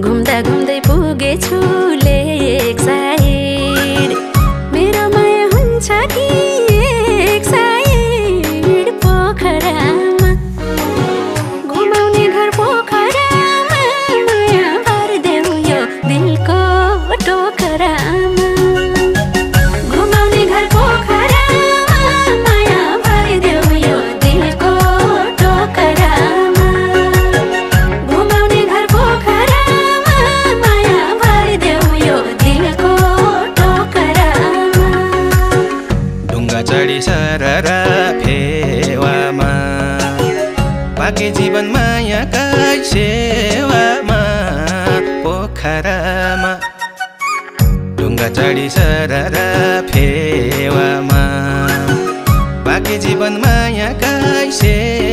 घुम्दा घुम्दै पुगेछु लेक साइड मेरो माया हुन्छ कि एक साइड पोखरामा घुमाउने घर पोखरामा माया भरिदेऊ यो दिलको टोकरामा घुमाउने घर पोखरामा माया भरिदेऊ यो दिलको टोकरामा घुमाउने घर पोखरामा माया भरिदेऊ यो दिलको टोकरामा ढुङ्गा चढी सररा फेवामा बाँकी जीवन मायाका सेवामा पोखरामा ढुङ्गा चढी सररा फेवामा बाँकी जीवन मायाका सेवामा